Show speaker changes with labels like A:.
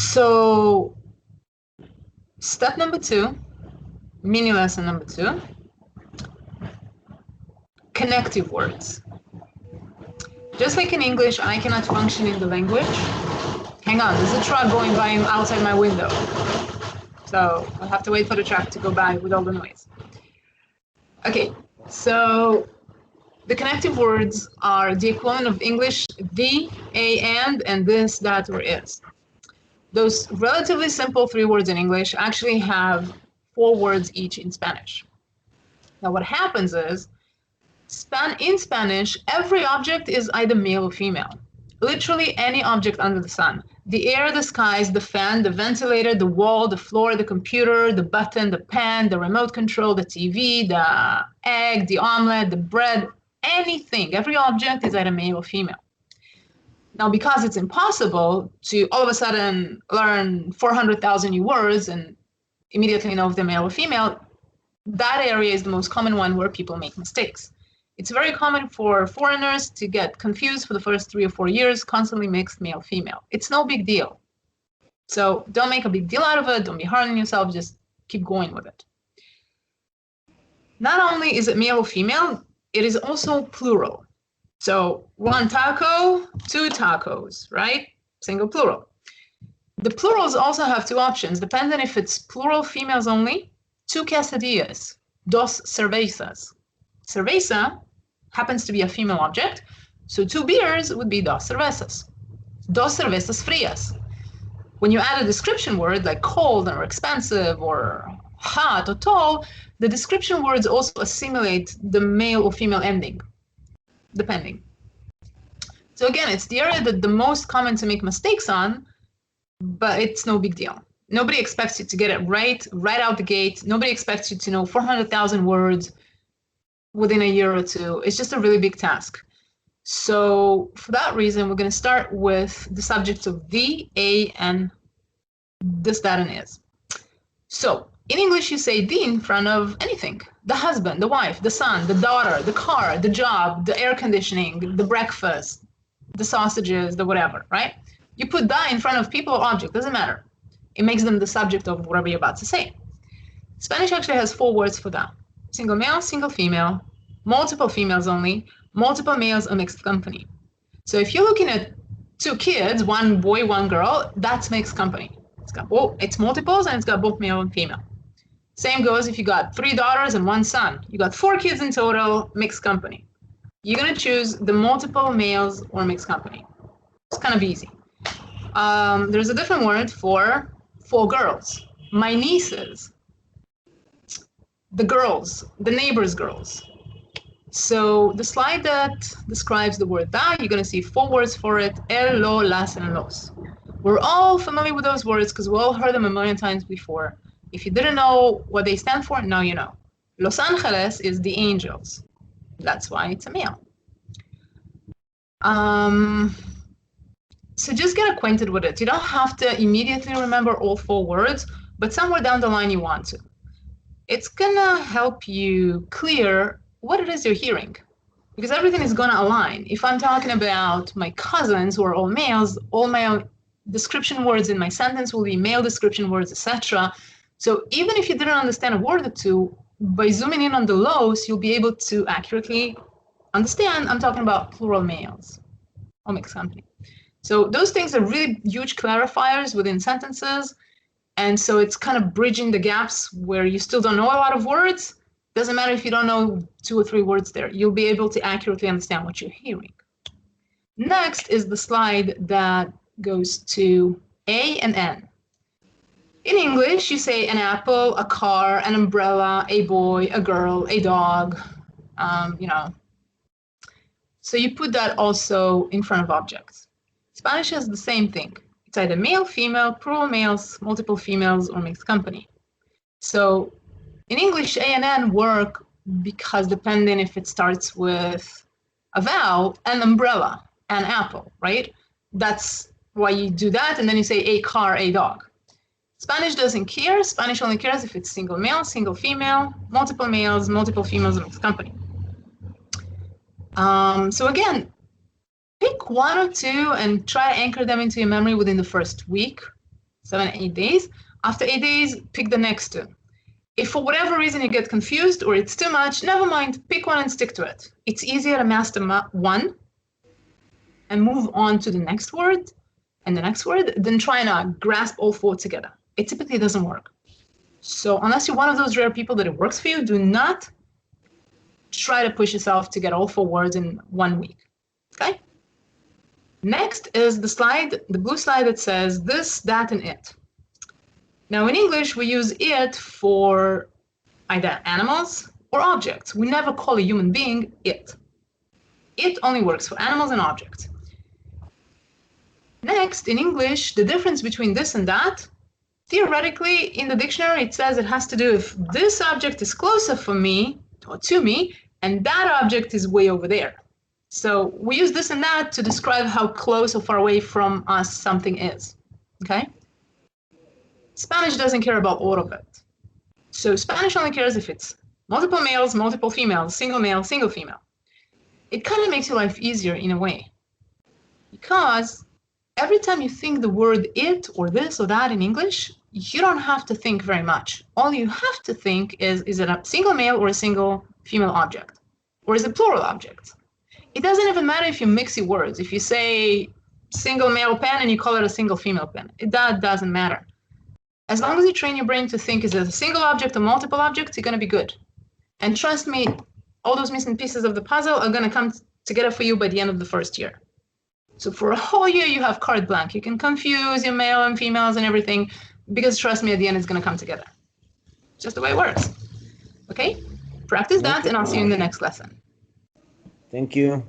A: So step number 2, mini lesson number 2, connective words. Just like in English, I cannot function in the language. Hang on, there's a truck going by outside my window. So I'll have to wait for the truck to go by with all the noise. Okay, so the connective words are the equivalent of English the, a, and this, that, or is. Those relatively simple 3 words in English actually have 4 words each in Spanish. Now what happens is, in Spanish, every object is either male or female. Literally any object under the sun. The air, the skies, the fan, the ventilator, the wall, the floor, the computer, the button, the pen, the remote control, the TV, the egg, the omelet, the bread, anything. Every object is either male or female. Now, because it's impossible to all of a sudden learn 400,000 new words and immediately know if they're male or female, that area is the most common one where people make mistakes. It's very common for foreigners to get confused for the first 3 or 4 years, constantly mixed male-female. It's no big deal. So don't make a big deal out of it. Don't be hard on yourself. Just keep going with it. Not only is it male or female, it is also plural. So 1 taco, 2 tacos, right? Single plural. The plurals also have 2 options, depending if it's plural females only, 2 quesadillas, 2 cervezas. Cerveza happens to be a female object, so 2 beers would be 2 cervezas. 2 cervezas frías. When you add a description word like cold or expensive or hot or tall, the description words also assimilate the male or female ending, depending. So again, it's the area that the most common to make mistakes on, but it's no big deal. Nobody expects you to get it right out the gate. Nobody expects you to know 400,000 words within a year or 2. It's just a really big task. So for that reason, we're going to start with the subjects of the, a, and this, that, and is. So in English, you say the in front of anything. The husband, the wife, the son, the daughter, the car, the job, the air conditioning, the breakfast, the sausages, the whatever, right? You put the in front of people or object, doesn't matter. It makes them the subject of whatever you're about to say. Spanish actually has 4 words for that. Single male, single female, multiple females only, multiple males, a mixed company. So if you're looking at 2 kids, 1 boy, 1 girl, that's mixed company. It's multiples and it's got both male and female. Same goes if you got 3 daughters and 1 son. You got 4 kids in total, mixed company. You're gonna choose the multiple males or mixed company. It's kind of easy. There's a different word for 4 girls. My nieces, the girls, the neighbor's girls. So the slide that describes the word da, you're going to see 4 words for it, el, lo, las, and los. We're all familiar with those words because we all heard them a million times before. If you didn't know what they stand for, now you know. Los Angeles is the angels. That's why it's a male. So just get acquainted with it. You don't have to immediately remember all 4 words, but somewhere down the line you want to. It's gonna help you clear what it is you're hearing, because everything is gonna align. If I'm talking about my cousins who are all males, all male description words in my sentence will be male description words, etc. So even if you didn't understand a word or 2, by zooming in on the los, you'll be able to accurately understand I'm talking about plural males or mixed company. So those things are really huge clarifiers within sentences. And so it's kind of bridging the gaps where you still don't know a lot of words. Doesn't matter if you don't know 2 or 3 words there. You'll be able to accurately understand what you're hearing. Next is the slide that goes to A and N. In English, you say an apple, a car, an umbrella, a boy, a girl, a dog, So you put that also in front of objects. Spanish has the same thing. It's either male, female, plural males, multiple females, or mixed company. So in English, A and N work because depending if it starts with a vowel, an umbrella, an apple, right? That's why you do that, and then you say a car, a dog. Spanish doesn't care. Spanish only cares if it's single male, single female, multiple males, multiple females, and mixed company. So again, pick 1 or 2 and try to anchor them into your memory within the first week. 7, 8 days. After 8 days, pick the next two. If for whatever reason you get confused or it's too much, never mind, pick one and stick to it. It's easier to master one and move on to the next word and the next word than trying to grasp all four together. It typically doesn't work. So unless you're one of those rare people that it works for you, do not try to push yourself to get all 4 words in 1 week, okay? Next is the slide, the blue slide that says this, that, and it. Now in English, we use it for either animals or objects. We never call a human being it. It only works for animals and objects. Next, in English, the difference between this and that, theoretically, in the dictionary, it says it has to do if this object is closer for me or to me, and that object is way over there. So we use this and that to describe how close or far away from us something is, okay? Spanish doesn't care about all of it. So Spanish only cares if it's multiple males, multiple females, single male, single female. It kind of makes your life easier in a way, because every time you think the word it or this or that in English, you don't have to think very much. All you have to think is it a single male or a single female object? Or is it plural object? It doesn't even matter if you mix your words. If you say single male pen and you call it a single female pen, that doesn't matter. As long as you train your brain to think is it a single object or multiple objects, you're going to be good. And trust me, all those missing pieces of the puzzle are going to come together for you by the end of the first year. So for a whole year, you have carte blanche. You can confuse your male and females and everything, because trust me, at the end, it's going to come together. Just the way it works. Okay? Practice that, and I'll see you in the next lesson.
B: Thank you.